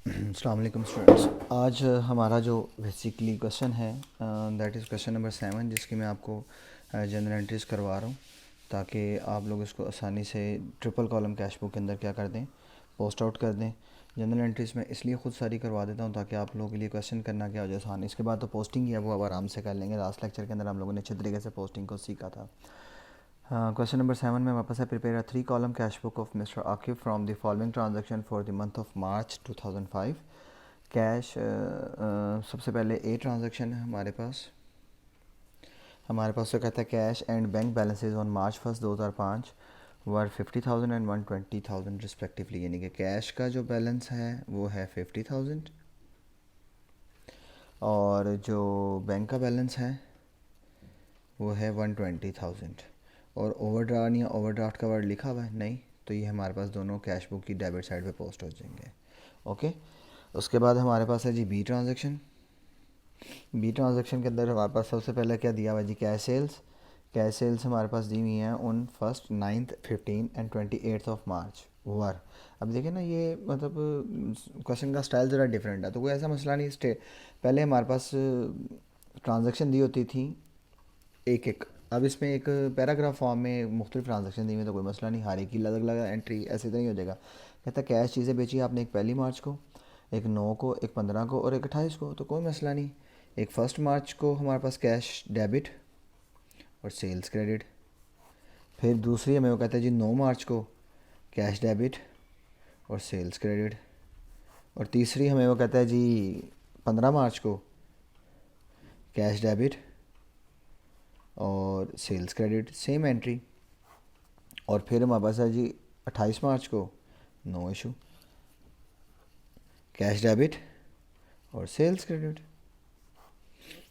अस्सलाम वालेकुम स्टूडेंट्स। आज हमारा जो बेसिकली क्वेश्चन है दैट इज़ क्वेश्चन नंबर 7, जिसकी मैं आपको जनरल एंट्रीज करवा रहा हूँ ताकि आप लोग इसको आसानी से ट्रिपल कॉलम कैश बुक के अंदर क्या कर दें, पोस्ट आउट कर दें। जनरल एंट्रीज में इसलिए ख़ुद सारी करवा देता हूँ ताकि आप लोगों के लिए क्वेश्चन करना क्या हो जाए आसान। इसके बाद तो पोस्टिंग ही है, वो अब आराम से कर लेंगे। लास्ट लेक्चर के अंदर हम लोगों ने अच्छे तरीके से पोस्टिंग को सीखा था। क्वेश्चन नंबर 7 में वापस है, prepare a 3 column cash book of mister Aqib from the following transaction for the month of March 2005। Cash सबसे पहले ए ट्रांजैक्शन है हमारे पास तो कहता है cash and bank balances on March 1 2005 were 50,000 and 120,000 respectively, यानी कि कैश का जो बैलेंस है वो है 50,000 और जो बैंक का बैलेंस है वो है 120,000। और ओवरड्राफ्ट या ओवरड्राफ्ट का वर्ड लिखा हुआ है नहीं, तो ये हमारे पास दोनों कैश बुक की डेबिट साइड पे पोस्ट हो जाएंगे। ओके, उसके बाद हमारे पास है जी बी ट्रांजैक्शन। बी ट्रांजैक्शन के अंदर हमारे पास सबसे पहले क्या दिया हुआ है जी, कैश सेल्स। कैश सेल्स हमारे पास दी हुई हैं on 1st, 9th, 15 and 28th of March वर। अब देखिए ना, ये मतलब क्वेश्चन का स्टाइल ज़रा डिफरेंट है, तो कोई ऐसा मसला नहीं। पहले हमारे पास ट्रांजैक्शन दी होती थी एक एक, अब इसमें एक पैराग्राफ फॉर्म में मुख्तलिफ ट्रांजैक्शन दी हुई, तो कोई मसला नहीं, हर एक की अलग अलग एंट्री ऐसे तो नहीं हो जाएगा। कहता है कैश चीज़ें बेची आपने एक 1 मार्च को, एक 9 को, एक 15 को और एक 28 को, तो कोई मसला नहीं। एक 1 मार्च को हमारे पास कैश डेबिट और सेल्स क्रेडिट। फिर दूसरी हमें वो कहता है जी 9 मार्च को कैश डेबिट और सेल्स क्रेडिट। और तीसरी हमें वो कहता है जी 15 मार्च को कैश डेबिट और सेल्स क्रेडिट, सेम एंट्री। और फिर हमारे पास है जी 28 मार्च को नो इशू, कैश डेबिट और सेल्स क्रेडिट।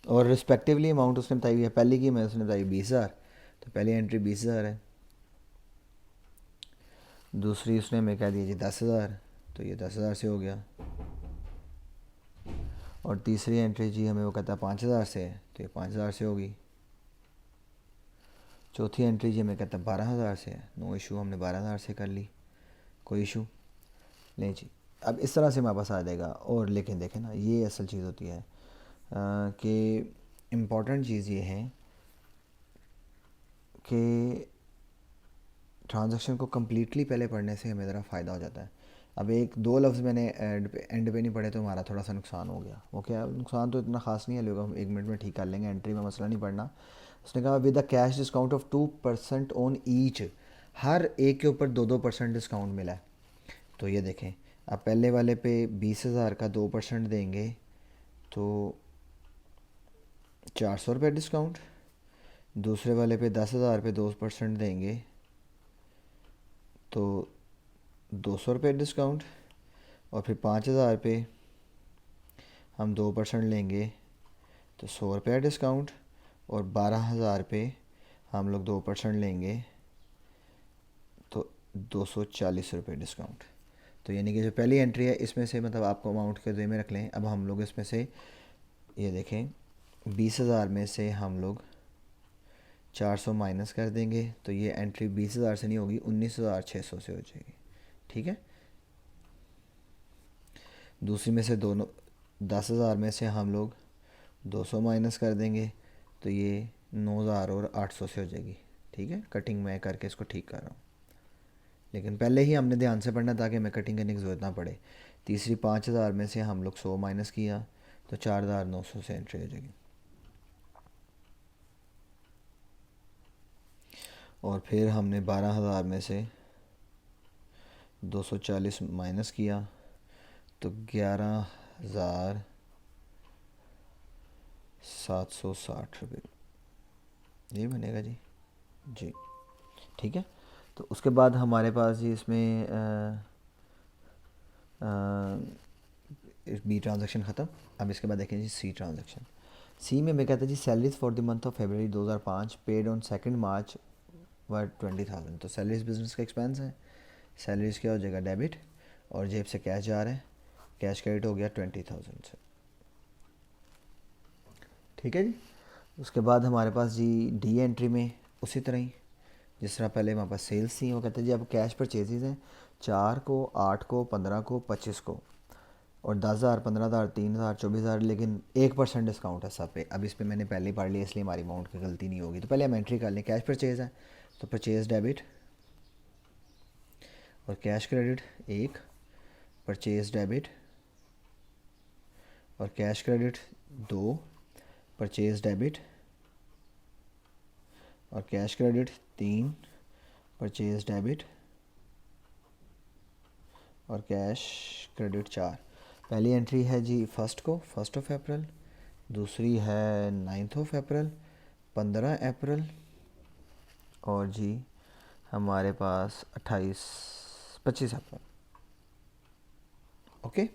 और रिस्पेक्टिवली अमाउंट उसने बताई हुई है। पहली की मैं उसने बताई 20,000, तो पहली एंट्री 20,000 है। दूसरी उसने हमें कह दिया जी 10,000, तो ये 10,000 से हो गया। और तीसरी एंट्री जी हमें वो कहता है 5,000 से है, तो ये 5,000 से होगी। चौथी एंट्री जी हमें कहता है 12,000 से है, नो इशू, हमने 12,000 से कर ली, कोई इशू नहीं जी। अब इस तरह से हमारे पास आ जाएगा। और लेकिन देखें ना, ये असल चीज़ होती है कि इम्पॉर्टेंट चीज़ ये है कि ट्रांजैक्शन को कम्प्लीटली पहले पढ़ने से हमें ज़रा फ़ायदा हो जाता है। अब एक दो लफ्ज़ मैंने एंड पे नहीं पढ़े तो हमारा थोड़ा सा नुकसान हो गया। ओके, अब नुकसान तो इतना ख़ास नहीं है, लोग हम 1 मिनट में ठीक कर लेंगे, एंट्री में मसला नहीं पड़ना। उसने कहा with the cash discount of 2% on each, हर एक के ऊपर 2-2% डिस्काउंट मिला है। तो ये देखें, आप पहले वाले पे 20,000 का 2% देंगे तो 400 रुपये डिस्काउंट, दूसरे वाले पे 10,000 पे 2% देंगे तो 200 रुपये डिस्काउंट, और फिर 5,000 पे हम 2% लेंगे तो 100 रुपया डिस्काउंट, और 12,000 पे हम लोग 2% लेंगे तो 240 रुपये डिस्काउंट। तो यानी कि जो पहली एंट्री है इसमें से, मतलब आपको अमाउंट के दे में रख लें। अब हम लोग इसमें से ये देखें, 20,000 में से हम लोग 400 माइनस कर देंगे, तो ये एंट्री 20,000 से नहीं होगी, 19,600 से हो जाएगी। ठीक है। दूसरी में से दोनों 10,000 में से हम लोग 200 माइनस कर देंगे, तो ये 9,000 और 800 से हो जाएगी। ठीक है, कटिंग मैं करके इसको ठीक कर रहा हूँ, लेकिन पहले ही हमने ध्यान से पढ़ना ताकि हमें कटिंग करने की ज़रूरत ना पड़े। तीसरी 5,000 में से हम लोग 100 माइनस किया तो 4,900 से एंट्री हो जाएगी। और फिर हमने 12,000 में से 240 माइनस किया तो 11,760 रुपये, यही बनेगा जी। जी ठीक है। तो उसके बाद हमारे पास जी इसमें बी ट्रांजैक्शन ख़त्म। अब इसके बाद देखें जी सी ट्रांजैक्शन। सी में मैं कहता जी salaries for the month of February 2005 paid on 2 March were 20,000। तो सैलरीज बिजनेस का एक्सपेंस है, सैलरीज क्या हो जाएगा डेबिट, और जेब से कैश जा रहा है, कैश क्रेडिट हो गया 20,000 से। ठीक है जी। उसके बाद हमारे पास जी डी एंट्री में उसी तरह ही जिस तरह पहले हमारे पास सेल्स थी, वो कहते हैं जी अब कैश परचेजेज़ हैं 4 को, 8 को, 15 को, 25 को। और 10,000, 15,000, 3,000, 24,000, लेकिन 1% डिस्काउंट है सब पे। अब इस पे मैंने पहले ही पढ़ लिया, इसलिए हमारी अमाउंट की गलती नहीं होगी। तो पहले हम एंट्री कर लें। कैश परचेज़ है तो परचेज़ डेबिट और कैश क्रेडिट एक, परचेज़ डेबिट और कैश क्रेडिट दो, परचेज़ डेबिट और कैश क्रेडिट तीन, परचेज़ डेबिट और कैश क्रेडिट चार। पहली एंट्री है जी फर्स्ट को, 1 अप्रैल। दूसरी है 9 अप्रैल, 15 अप्रैल। और जी हमारे पास 25 अप्रैल। ओके,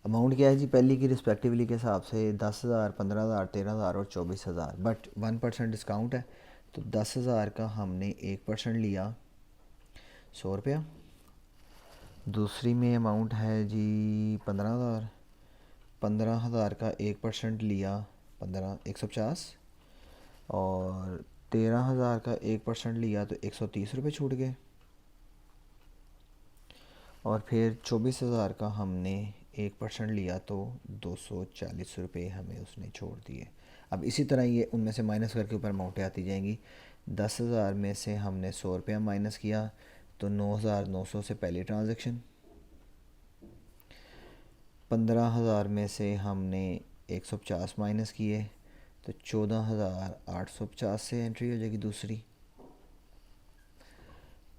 अमाउंट क्या है जी पहली की रिस्पेक्टिवली के हिसाब से 10,000, 15,000, 13,000 और 24,000, बट 1% डिस्काउंट है तो 10,000 का हमने 1% लिया, 100 रुपया। दूसरी में अमाउंट है जी 15,000, 15,000 का 1% लिया, 150। और 13,000 का 1% लिया तो 130 रुपये छूट गए। और फिर 24,000 का हमने 1% लिया तो 240 रुपये हमें उसने छोड़ दिए। अब इसी तरह ये उनमें से माइनस करके ऊपर अमाउंटें आती जाएंगी। 10,000 में से हमने 100 रुपया माइनस किया तो 9,900 से पहली ट्रांजैक्शन। 15,000 में से हमने 150 माइनस किए तो 14,850 से एंट्री हो जाएगी दूसरी।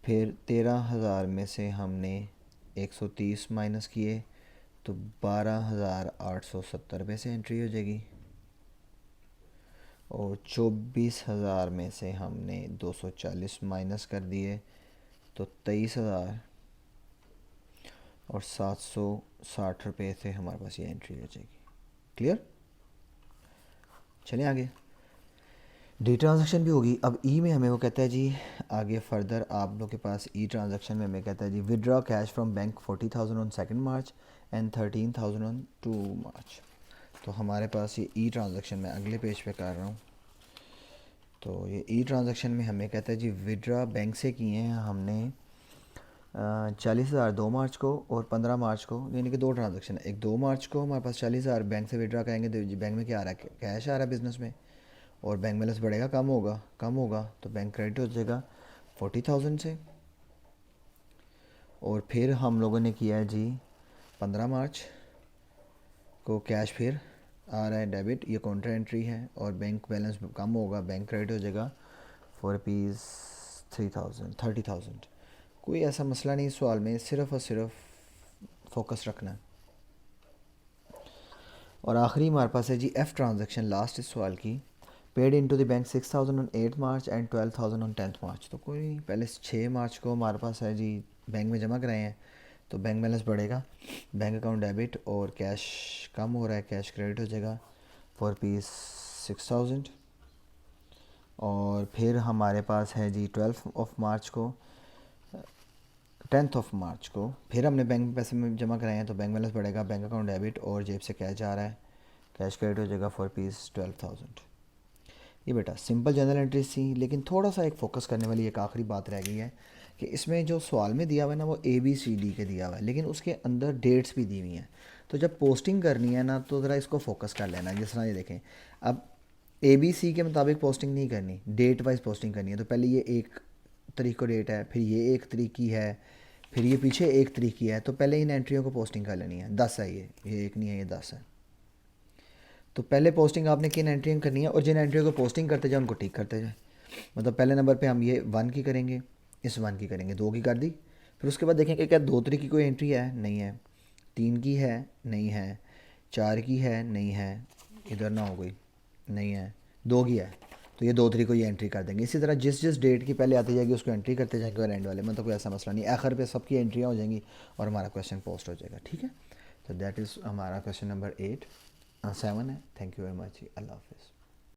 फिर 13,000 में से हमने 130 माइनस किए तो 12,870 रुपये से एंट्री हो जाएगी। और 24,000 में से हमने 240 माइनस कर दिए तो 23,000 और 760 रुपये से हमारे पास ये एंट्री हो जाएगी। क्लियर? चलिए आगे। डी ट्रांजैक्शन भी होगी। अब ई में हमें वो कहता है जी आगे फर्दर आप लोग के पास ई ट्रांजैक्शन में हमें कहता है जी withdraw cash from bank 40,000 on 2 March and 13,000 on 2 March. तो हमारे पास ये ई ट्रांजैक्शन मैं अगले पेज पे कर रहा हूँ। तो ये ई ट्रांजैक्शन में हमें कहता है जी विदड्रॉ बैंक से किए हैं हमने 40,000 2 मार्च को और 15 मार्च को, यानी कि दो ट्रांजैक्शन है। एक 2 मार्च को हमारे पास 40,000 बैंक से विदड्रॉ करेंगे तो बैंक में क्या आ रहा है, कैश आ रहा है बिजनेस में, और बैंक बैलेंस बढ़ेगा, कम होगा तो बैंक क्रेडिट हो जाएगा 40,000 से। और फिर हम लोगों ने किया है जी 15 मार्च को कैश फिर आ रहा है डेबिट, ये काउंटर एंट्री है और बैंक बैलेंस कम होगा, बैंक क्रेडिट हो जाएगा ₹4 30,000। कोई ऐसा मसला नहीं सवाल में, सिर्फ और सिर्फ फोकस रखना है। और आखिरी हमारे पास है जी एफ़ ट्रांजैक्शन लास्ट इस सवाल की, paid into the bank 6,000 on 8 March and 12,000 on 10 मार्च। तो कोई पहले 6 मार्च को हमारे पास है जी बैंक में जमा कराए हैं तो बैंक बैलेंस बढ़ेगा, बैंक अकाउंट डेबिट और कैश कम हो रहा है, कैश क्रेडिट हो जाएगा ₹6,000। और फिर हमारे पास है जी 10 मार्च को फिर हमने बैंक में पैसे में जमा कराए हैं तो बैंक बैलेंस बढ़ेगा, बैंक अकाउंट डेबिट और जेब से कैश जा रहा है, कैश क्रेडिट हो जाएगा ₹12,000। ये बेटा सिंपल जनरल एंट्रीज थी, लेकिन थोड़ा सा एक फोकस करने वाली एक आखिरी बात रह गई है कि इसमें जो सवाल में दिया हुआ है ना वो ABCD के दिया हुआ है, लेकिन उसके अंदर डेट्स भी दी हुई हैं। तो जब पोस्टिंग करनी है ना तो ज़रा इसको फोकस कर लेना। जिस तरह ये देखें, अब ABC के मुताबिक पोस्टिंग नहीं करनी, डेट वाइज पोस्टिंग करनी है। तो पहले ये 1 तारीख को डेट है, फिर ये 1 तारीख की है, फिर ये पीछे 1 तारीख की है, तो पहले इन एंट्रियों को पोस्टिंग कर लेनी है। 10 है ये 1 नहीं है, ये 10 है। तो पहले पोस्टिंग आपने किन एंट्रियों करनी है और जिन एंट्रियों को पोस्टिंग करते जाए उनको टिक करते जाए। मतलब पहले नंबर पे हम ये 1 की करेंगे, इस 1 की करेंगे, 2 की कर दी। फिर उसके बाद देखेंगे क्या 2 तारीख की कोई एंट्री है, नहीं है। 3 की है, नहीं है। 4 की है, नहीं है, इधर ना हो गई, नहीं है। 2 की है तो ये 2 तारीख को ये एंट्री कर देंगे। इसी तरह जिस जिस डेट की पहले आती जाएगी उसको एंट्री करते जाएंगे और एंड वाले मतलब कोई ऐसा मसला नहीं, आखिर पे सबकी एंट्रियाँ हो जाएंगी और हमारा क्वेश्चन पोस्ट हो जाएगा। ठीक है, तो दैट इज़ हमारा क्वेश्चन नंबर 7 है। थैंक यू वेरी मच, अल्लाह हाफिज़।